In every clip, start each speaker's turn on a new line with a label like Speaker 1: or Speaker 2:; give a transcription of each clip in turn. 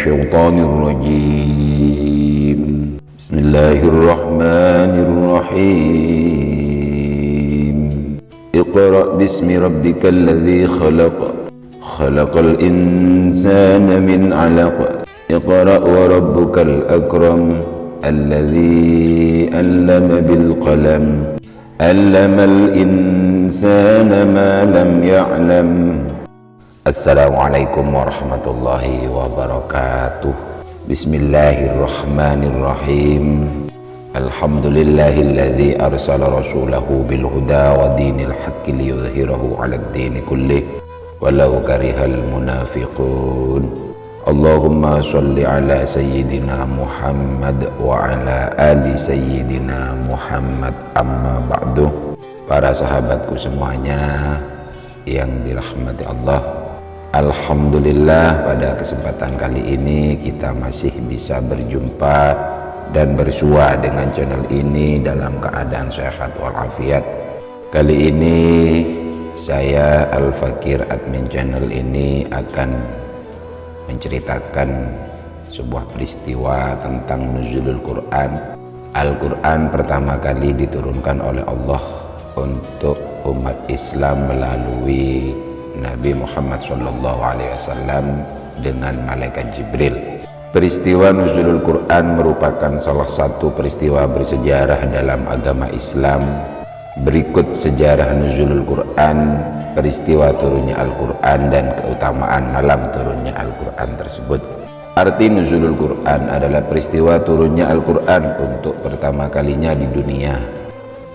Speaker 1: الشيطان الرجيم بسم الله الرحمن الرحيم اقرأ باسم ربك الذي خلق خلق الإنسان من علق اقرأ وربك الأكرم الذي علم بالقلم علم الإنسان ما لم يعلم. Assalamualaikum warahmatullahi wabarakatuh. Bismillahirrahmanirrahim. Alhamdulillahilladzi arsala rasulahu bil huda wa dinil haqqi liyudhhirahu 'alad dini kullih walau karihal munafiqun. Allahumma sholli ala sayyidina Muhammad wa ala ali sayyidina Muhammad, amma ba'du. Para sahabatku semuanya yang dirahmati Allah, alhamdulillah pada kesempatan kali ini kita masih bisa berjumpa dan bersua dengan channel ini dalam keadaan sehat walafiat. Kali ini saya Al-Fakir, admin channel ini, akan menceritakan sebuah peristiwa tentang nuzulul Quran. Al-Quran pertama kali diturunkan oleh Allah untuk umat Islam melalui Nabi Muhammad SAW dengan malaikat Jibril. Peristiwa nuzulul Quran merupakan salah satu peristiwa bersejarah dalam agama Islam. Berikut sejarah nuzulul Quran, peristiwa turunnya Al-Quran dan keutamaan malam turunnya Al-Quran tersebut. Arti nuzulul Quran adalah peristiwa turunnya Al-Quran untuk pertama kalinya di dunia.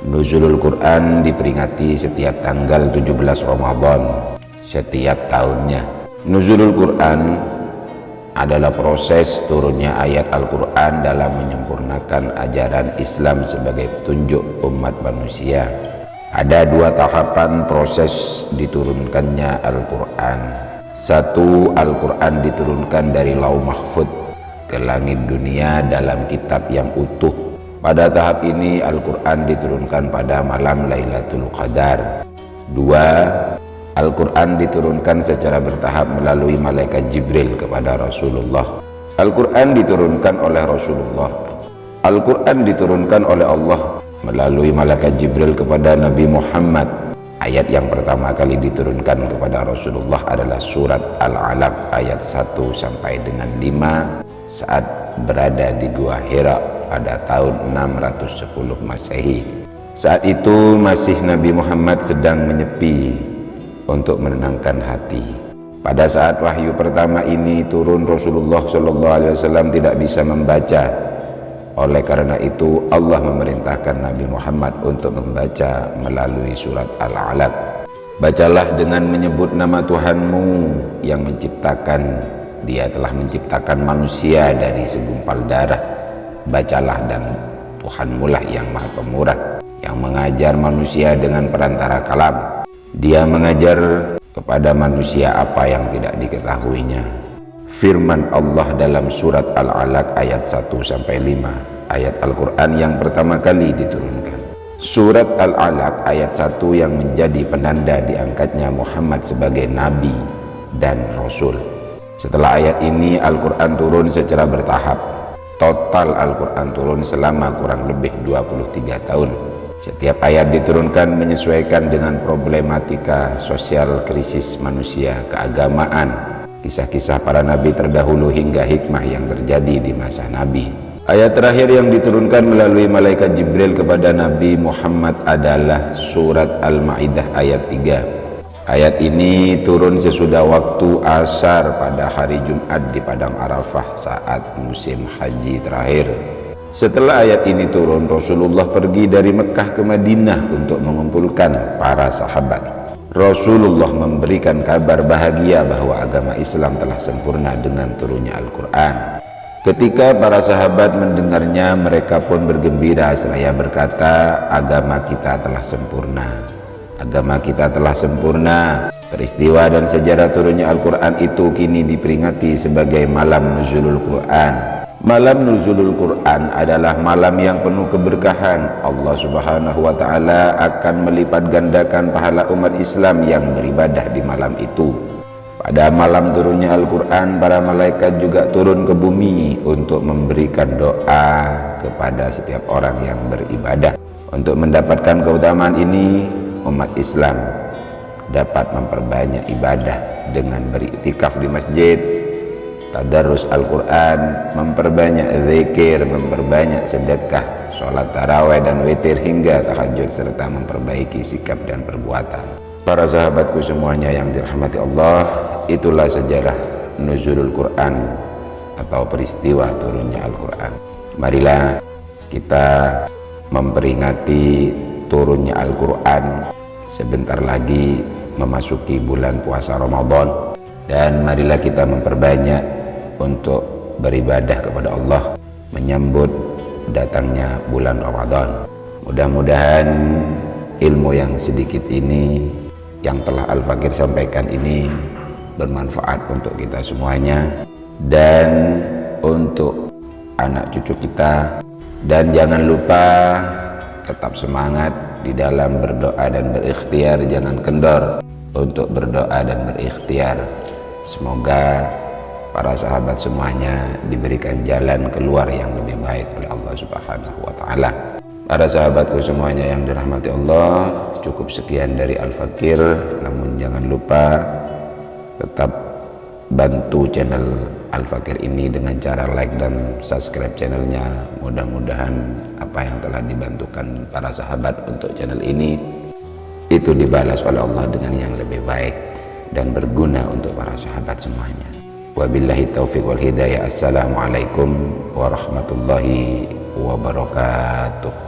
Speaker 1: Nuzulul Quran diperingati setiap tanggal 17 Ramadan setiap tahunnya. Nuzulul Quran adalah proses turunnya ayat Al-Quran dalam menyempurnakan ajaran Islam sebagai petunjuk umat manusia. Ada dua tahapan proses diturunkannya Al-Quran. Satu, Al-Quran diturunkan dari Lauh Mahfuz ke langit dunia dalam kitab yang utuh. Pada tahap ini Al-Quran diturunkan pada malam Lailatul Qadar. Dua, Al-Quran diturunkan secara bertahap melalui malaikat Jibril kepada Rasulullah. Al-Quran diturunkan oleh Rasulullah. Al-Quran diturunkan oleh Allah melalui malaikat Jibril kepada Nabi Muhammad. Ayat yang pertama kali diturunkan kepada Rasulullah adalah surat Al-Alaq ayat 1 sampai dengan 5 saat berada di Gua Hira pada tahun 610 Masehi. Saat itu masih Nabi Muhammad sedang menyepi untuk menenangkan hati. Pada saat wahyu pertama ini turun, Rasulullah SAW tidak bisa membaca. Oleh karena itu Allah memerintahkan Nabi Muhammad untuk membaca melalui surat Al-Alaq. Bacalah dengan menyebut nama Tuhanmu yang menciptakan. Dia telah menciptakan manusia dari segumpal darah. Bacalah, dan Tuhanmu lah yang maha pemurah, yang mengajar manusia dengan perantara kalam. Dia mengajar kepada manusia apa yang tidak diketahuinya. Firman Allah dalam surat Al-Alaq ayat 1 sampai 5, ayat Al-Quran yang pertama kali diturunkan. Surat Al-Alaq ayat 1 yang menjadi penanda diangkatnya Muhammad sebagai nabi dan rasul. Setelah ayat ini Al-Quran turun secara bertahap. Total Al-Quran turun selama kurang lebih 23 tahun. Setiap ayat diturunkan menyesuaikan dengan problematika sosial, krisis manusia, keagamaan, kisah-kisah para nabi terdahulu hingga hikmah yang terjadi di masa nabi. Ayat terakhir yang diturunkan melalui malaikat Jibril kepada Nabi Muhammad adalah surat Al-Maidah ayat 3. Ayat ini turun sesudah waktu asar pada hari Jumat di Padang Arafah saat musim haji terakhir. Setelah ayat ini turun, Rasulullah pergi dari Mekah ke Madinah untuk mengumpulkan para sahabat. Rasulullah memberikan kabar bahagia bahwa agama Islam telah sempurna dengan turunnya Al-Quran. Ketika para sahabat mendengarnya, mereka pun bergembira seraya berkata, agama kita telah sempurna. Agama kita telah sempurna. Peristiwa dan sejarah turunnya Al-Quran itu kini diperingati sebagai malam nuzulul Quran. Malam nuzulul Quran adalah malam yang penuh keberkahan. Allah Subhanahu wa Ta'ala akan melipat gandakan pahala umat Islam yang beribadah di malam itu. Pada malam turunnya Al-Quran, para malaikat juga turun ke bumi untuk memberikan doa kepada setiap orang yang beribadah. Untuk mendapatkan keutamaan ini, umat Islam dapat memperbanyak ibadah dengan beriktikaf di masjid, tadarus Al-Quran, memperbanyak zikir, memperbanyak sedekah, sholat tarawih dan witir hingga tahajud, serta memperbaiki sikap dan perbuatan. Para sahabatku semuanya yang dirahmati Allah, itulah sejarah nuzulul Quran atau peristiwa turunnya Al-Quran. Marilah kita memperingati turunnya Al-Quran. Sebentar lagi memasuki bulan puasa Ramadan, dan marilah kita memperbanyak untuk beribadah kepada Allah menyambut datangnya bulan Ramadan. Mudah-mudahan ilmu yang sedikit ini yang telah Al-Fakir sampaikan ini bermanfaat untuk kita semuanya dan untuk anak cucu kita. Dan jangan lupa tetap semangat di dalam berdoa dan berikhtiar, jangan kendor untuk berdoa dan berikhtiar. Semoga para sahabat semuanya diberikan jalan keluar yang lebih baik oleh Allah Subhanahu wa Ta'ala. Para sahabatku semuanya yang dirahmati Allah, cukup sekian dari Al-Fakir. Namun jangan lupa tetap bantu channel Al-Fakir ini dengan cara like dan subscribe channelnya. Mudah-mudahan apa yang telah dibantukan para sahabat untuk channel ini itu dibalas oleh Allah dengan yang lebih baik dan berguna untuk para sahabat semuanya. Wabillahi taufiq wal hidayah. Assalamualaikum warahmatullahi wabarakatuh.